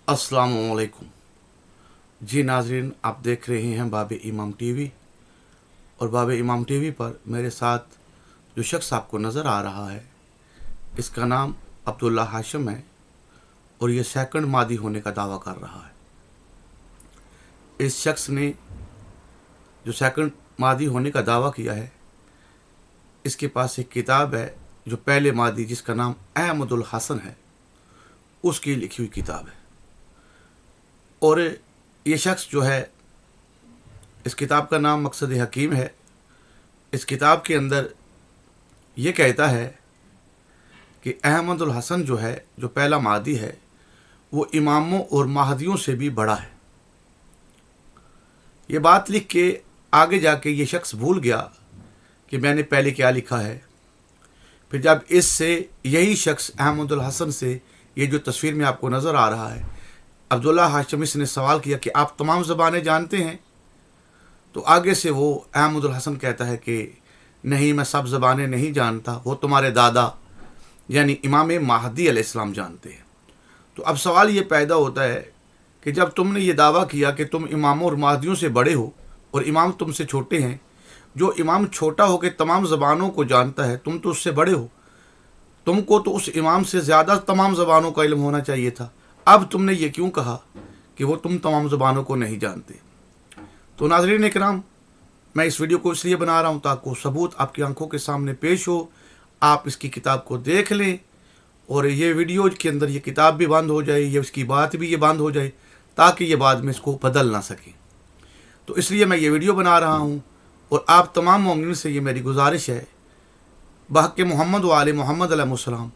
अस्सलामुअलैकुम। जी नाजरीन, आप देख रहे हैं बाब इमाम टीवी। और बाब इमाम टीवी पर मेरे साथ जो शख्स आपको नज़र आ रहा है, इसका नाम अब्दुल्ला हाशिम है और ये सेकंड मादी होने का दावा कर रहा है। इस शख्स ने जो सेकंड मादी होने का दावा किया है, इसके पास एक किताब है जो पहले मादी, जिसका नाम अहमदुल हसन है, उसकी लिखी हुई किताब है। और ये शख्स जो है, इस किताब का नाम मकसद हकीम है। इस किताब के अंदर ये कहता है कि अहमदुल हसन जो है, जो पहला मादी है, वो इमामों और महदियों से भी बड़ा है। ये बात लिख के आगे जाके ये शख्स भूल गया कि मैंने पहले क्या लिखा है। फिर जब इससे यही शख्स अहमदुल हसन से, ये जो तस्वीर में आपको नज़र आ रहा है, अब्दुल्ला हाशिमी ने सवाल किया कि आप तमाम ज़बानें जानते हैं? तो आगे से वो अहमदुल हसन कहता है कि नहीं, मैं सब ज़बानें नहीं जानता, वो तुम्हारे दादा यानी इमाम महदी अलैहिस्सलाम जानते हैं। तो अब सवाल ये पैदा होता है कि जब तुमने ये दावा किया कि तुम इमामों और महदियों से बड़े हो और इमाम तुमसे छोटे हैं, जो इमाम छोटा हो के तमाम ज़बानों को जानता है, तुम तो उससे बड़े हो, तुमको तो उस इमाम से ज़्यादा तमाम ज़बानों का इल्म होना चाहिए था। अब तुमने ये क्यों कहा कि वो तुम तमाम ज़बानों को नहीं जानते? तो नाज़रीन इकराम, मैं इस वीडियो को इसलिए बना रहा हूँ ताकि सबूत आपकी आंखों के सामने पेश हो, आप इसकी किताब को देख लें और ये वीडियो के अंदर ये किताब भी बंद हो जाए, ये इसकी बात भी ये बंद हो जाए, ताकि ये बाद में इसको बदल ना सकें। तो इसलिए मैं ये वीडियो बना रहा हूँ और आप तमाम मोमिनीन से ये मेरी गुजारिश है, बहक़ मोहम्मद व आले मोहम्मद अलैहिस्सलाम,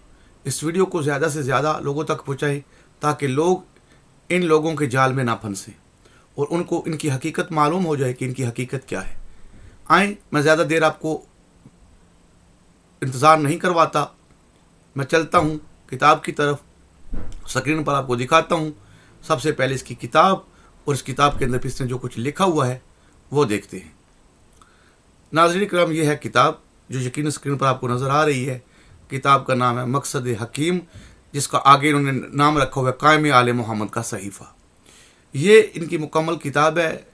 इस वीडियो को ज़्यादा से ज़्यादा लोगों तक पहुँचाएँ ताकि लोग इन लोगों के जाल में ना फंसें और उनको इनकी हकीकत मालूम हो जाए कि इनकी हकीकत क्या है। आएँ, मैं ज़्यादा देर आपको इंतज़ार नहीं करवाता, मैं चलता हूँ किताब की तरफ। स्क्रीन पर आपको दिखाता हूँ। सबसे पहले इसकी किताब और इस किताब के अंदर इसने जो कुछ लिखा हुआ है वो देखते हैं। नाज़रीन करम, ये है किताब जो यकीन स्क्रीन पर आपको नज़र आ रही है। किताब का नाम है मकसद हकीम, जिसका आगे इन्होंने नाम रखा हुआ है कायम आले मोहम्मद का सहीफ़ा। ये इनकी मुकम्मल किताब है।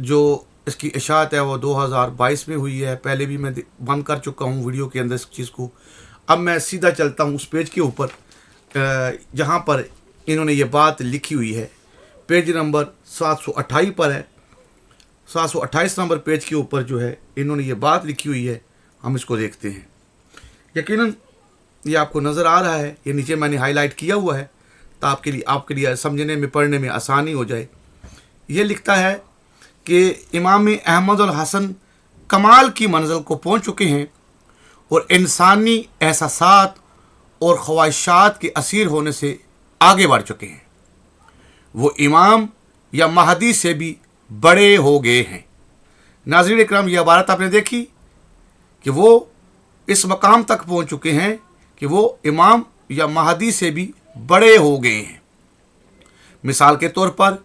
जो इसकी इशाअत है वो 2022 में हुई है। पहले भी मैं बंद कर चुका हूँ वीडियो के अंदर इस चीज़ को। अब मैं सीधा चलता हूँ उस पेज के ऊपर जहाँ पर इन्होंने ये बात लिखी हुई है। पेज नंबर 728 पर है। 728 नंबर पेज के ऊपर जो है इन्होंने ये बात लिखी हुई है। हम इसको देखते हैं। यकीनन ये आपको नज़र आ रहा है, ये नीचे मैंने हाईलाइट किया हुआ है तो आपके लिए समझने में, पढ़ने में आसानी हो जाए। ये लिखता है कि इमाम अहमदुल हसन कमाल की मंजिल को पहुंच चुके हैं और इंसानी एहसासात और ख्वाहिशात के असीर होने से आगे बढ़ चुके हैं। वो इमाम या महदी से भी बड़े हो गए हैं। नाज़रीन इकराम, ये इबारत आपने देखी कि वो इस मकाम तक पहुंच चुके हैं कि वो इमाम या महदी से भी बड़े हो गए हैं। मिसाल के तौर पर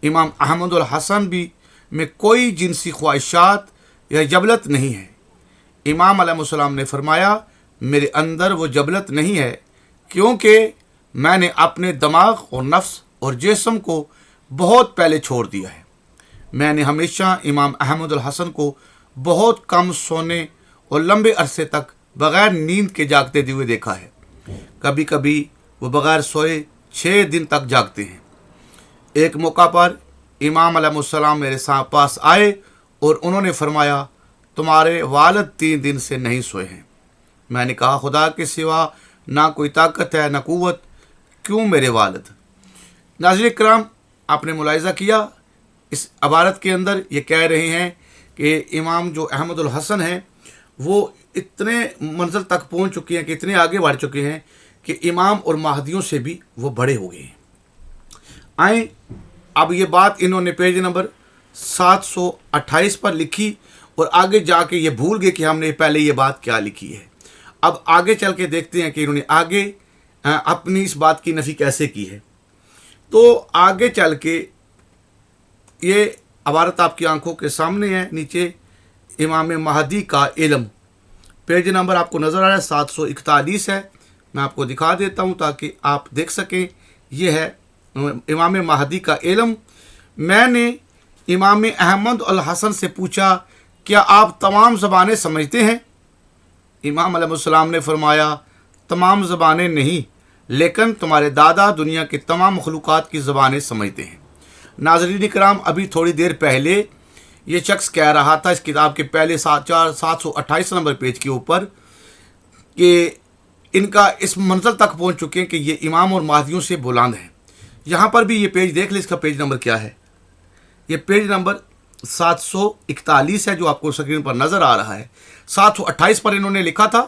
इमाम अहमदुल हसन भी में कोई जिनसी ख्वाहिशात या जबलत नहीं है। इमाम अलैहिस्सलाम ने फरमाया, मेरे अंदर वो जबलत नहीं है क्योंकि मैंने अपने दिमाग और नफ्स और जिस्म को बहुत पहले छोड़ दिया है। मैंने हमेशा इमाम अहमदुल हसन को बहुत कम सोने और लंबे अरसे तक बग़ैर नींद के जागते हुए देखा है। कभी कभी वो बग़ैर सोए 6 दिन तक जागते हैं। एक मौका पर इमाम अलैहिस्सलाम मेरे पास आए और उन्होंने फरमाया, तुम्हारे वालिद 3 दिन से नहीं सोए हैं। मैंने कहा, खुदा के सिवा ना कोई ताकत है ना क़ुव्वत, क्यों मेरे वालिद? नाज़रीन इकराम, आपने मुलाहिज़ा किया इस इबारत के अंदर ये कह रहे हैं कि इमाम जो अहमदुल हसन हैं वो इतने मंजिल तक पहुंच चुके हैं कि इतने आगे बढ़ चुके हैं कि इमाम और महदियों से भी वो बड़े हो गए हैं। आए, अब ये बात इन्होंने पेज नंबर 728 पर लिखी और आगे जाके ये भूल गए कि हमने पहले ये बात क्या लिखी है। अब आगे चल के देखते हैं कि इन्होंने आगे अपनी इस बात की नफ़ी कैसे की है। तो आगे चल के ये इबारत आपकी आंखों के सामने है। नीचे इमाम महदी का इल्म, पेज नंबर आपको नज़र आ रहा है 741 है। मैं आपको दिखा देता हूँ ताकि आप देख सकें। ये है इमाम महदी का इल्म। मैंने इमाम अहमद अल हसन से पूछा, क्या आप तमाम ज़बानें समझते हैं? इमाम अलैहिस्सलाम ने फरमाया, तमाम ज़बानें नहीं, लेकिन तुम्हारे दादा दुनिया के तमाम मखलूक़ात की ज़बानें समझते हैं। नाज़रीन इकराम, अभी थोड़ी देर पहले ये शख्स कह रहा था इस किताब के पहले 728 नंबर पेज के ऊपर कि इनका इस मंजिल तक पहुंच चुके हैं कि ये इमाम और महदियों से बुलंद हैं। यहाँ पर भी ये पेज देख ले, इसका पेज नंबर क्या है? ये पेज नंबर 741 है जो आपको स्क्रीन पर नज़र आ रहा है। 728 पर इन्होंने लिखा था,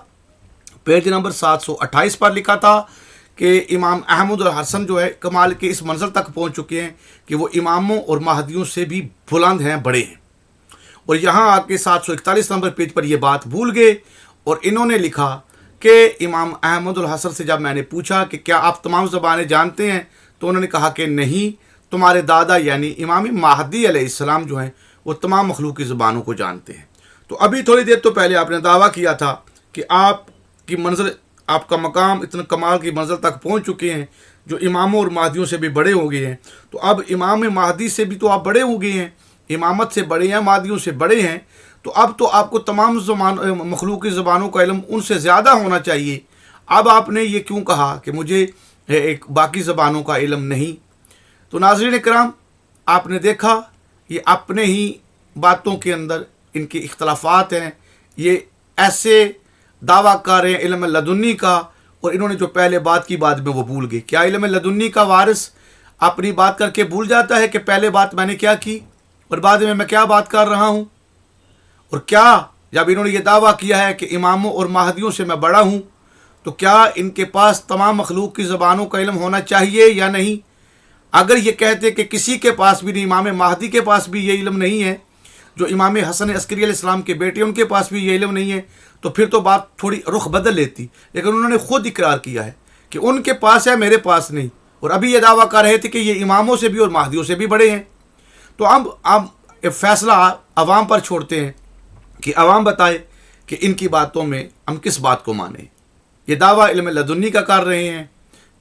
पेज नंबर 728 पर लिखा था कि इमाम अहमद और हसन जो है कमाल के इस मंजिल तक पहुंच चुके हैं कि वो इमामों और महदियों से भी बुलंद हैं, बड़े हैं। और यहाँ आके 741 नंबर पेज पर ये बात भूल गए और इन्होंने लिखा कि इमाम अहमद और हसन से जब मैंने पूछा कि क्या आप तमाम ज़बानें जानते हैं, तो उन्होंने कहा कि नहीं, तुम्हारे दादा यानी इमाम महदी अलैहिस्सलाम जो हैं वो तमाम मखलूक की ज़बानों को जानते हैं। तो अभी थोड़ी देर तो पहले आपने दावा किया था कि आपकी मंजिल, आपका मकाम इतना कमाल की मंजिल तक पहुंच चुके हैं जो इमामों और महदियों से भी बड़े हो गए हैं। तो अब इमाम महदी से भी तो आप बड़े हो गए हैं, इमामत से बड़े हैं, महदियों से बड़े हैं, तो अब तो आपको तमाम मखलूक की ज़बानों का इल्म उनसे ज़्यादा होना चाहिए। अब आपने ये क्यों कहा कि मुझे एक बाकी ज़बानों का इल्म नहीं? तो नाज़रीन इकराम, आपने देखा ये अपने ही बातों के अंदर इनके इख्तलाफात हैं। ये ऐसे दावा कर रहे हैं इल्म लदुन्नी का, और इन्होंने जो पहले बात की बाद में वो भूल गए। क्या इल्म लदुन्नी का वारिस अपनी बात करके भूल जाता है कि पहले बात मैंने क्या की और बाद में मैं क्या बात कर रहा हूँ? और क्या जब इन्होंने ये दावा किया है कि इमामों और महदियों से मैं बड़ा हूँ, तो क्या इनके पास तमाम मखलूक की ज़बानों का इल्म होना चाहिए या नहीं? अगर ये कहते कि किसी के पास भी नहीं, इमाम महदी के पास भी ये इल्म नहीं है, जो इमाम हसन अस्करी अलैहिस्सलाम के बेटे उनके पास भी ये इल्म नहीं है, तो फिर तो बात थोड़ी रुख बदल लेती। लेकिन उन्होंने खुद इकरार किया है कि उनके पास है, मेरे पास नहीं, और अभी ये दावा कर रहे थे कि ये इमामों से भी और महदियों से भी बड़े हैं। तो अब फैसला अवाम पर छोड़ते हैं कि अवाम बताए कि इनकी बातों में हम किस बात को माने। ये दावा इल्म लदुन्नी का कर रहे हैं,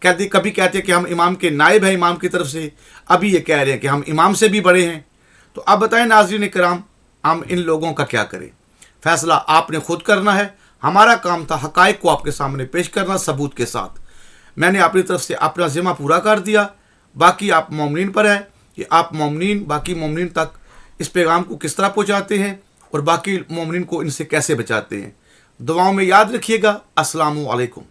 कभी कहते हैं कि हम इमाम के नायब हैं इमाम की तरफ से, अभी ये कह रहे हैं कि हम इमाम से भी बड़े हैं। तो अब बताएं नाज़रीन इकराम, हम इन लोगों का क्या करें? फैसला आपने खुद करना है। हमारा काम था हक़ाइक़ को आपके सामने पेश करना सबूत के साथ। मैंने अपनी तरफ से अपना ज़िम्मा पूरा कर दिया, बाकी आप मोमिनीन पर है कि आप मोमिनीन बाकी मोमिनीन तक इस पैगाम को किस तरह पहुँचाते हैं और बाकी मोमिनीन को इनसे कैसे बचाते हैं। दुआओं में याद रखिएगा। अस्सलामु अलैकुम।